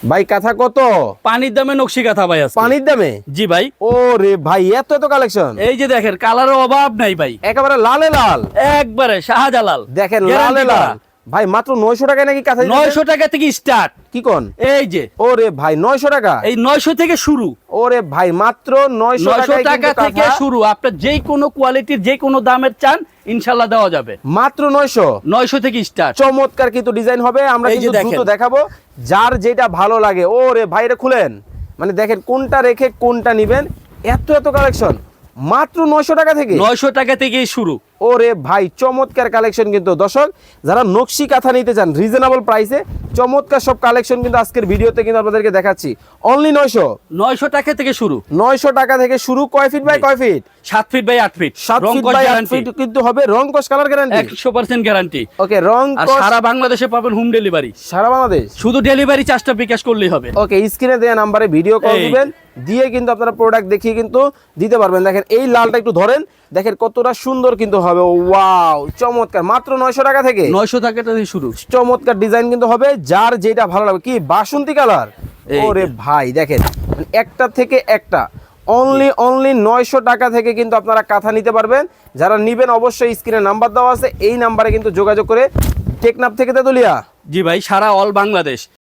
ভাই কাঁথা কত? পানির দামে নকশি কাঁথা ভাই আছে। পানির দামে? জি ভাই। ওরে ভাই এত এত কালেকশন। এই যে দেখেন কালারের অভাব নাই ভাই, একেবারে লালে লাল, একবারে শাহজালাল। দেখেন লালে Guarantee লাল। করা। ভাই মাত্র 900 টাকায় নাকি কাঁথা দিতেছেন? 900 টাকা থেকে স্টার্ট। কি কোন? এই যে ওরে ভাই 900 টাকা। এই 900 থেকে শুরু। ওরে ভাই মাত্র 900 900 টাকায় টাকা কিন্তু থেকে কাঁথা। শুরু। আপনার যে কোনো কোয়ালিটির যে কোনো দামের চান ইনশাআল্লাহ দেওয়া যাবে। মাত্র 900। 900 থেকে স্টার্ট। চমৎকার কিন্তু ডিজাইন হবে, আমরা এই যে কিন্তু দ্রুত দেখেন। দেখাবো, যার যেটা ভালো লাগে। ওরে ভাই এটা খুলেন, মানে দেখেন কোনটা রেখে কোনটা নিবেন, এত এত কালেকশন মাত্র 900 টাকা থেকে। 900 টাকা থেকেই শুরু। ওরে ভাই চমৎকার কালেকশন কিন্তু দর্শক, যারা নকশি কাঁথা নিতে চান রিজনেবল প্রাইসে চমৎকার সব কালেকশন কিন্তু আজকের ভিডিওতে কিন্তু আপনাদেরকে দেখাচ্ছি। অনলি 900। 900 টাকা থেকে শুরু। 900 টাকা থেকে শুরু। কয় ফিট বাই কয় feet? 7 feet by 8 feet. 7 feet by 8 feet কিন্তু হবে, রং কস কালার গ্যারান্টি 100% গ্যারান্টি। ওকে, রং আর কস সারা বাংলাদেশে পাবেন হোম ডেলিভারি। সারা বাংলাদেশ। শুধু ডেলিভারি চার্জটা বিকাশ করলেই হবে। ওকে, স্ক্রিনে দেওয়া নাম্বারে ভিডিও কল এই। দিবেন, দিয়ে কিন্তু আপনারা প্রোডাক্ট দেখিয়ে কিন্তু দিতে পারবেন। দেখেন এই লালটা একটু ধরেন, দেখেন কতটা সুন্দর কিন্তু হবে। ওয়াও চমৎকার, মাত্র 900 টাকা থেকে 900 টাকা থেকে শুরু। চমৎকার ডিজাইন কিন্তু হবে, যার যেটা ভালো লাগবে। কি বাসন্তী কালার, এই ওরে ভাই দেখেন একটা থেকে একটা। অনলি 900 টাকা থেকে কিন্তু আপনারা কাঁথা নিতে পারবেন। যারা নিবেন অবশ্যই স্ক্রিনে নাম্বার দেওয়া আছে, এই নাম্বারে কিন্তু যোগাযোগ করে। টেকনাফ থেকে তেতুলিয়া। জি ভাই, সারা অল বাংলাদেশ।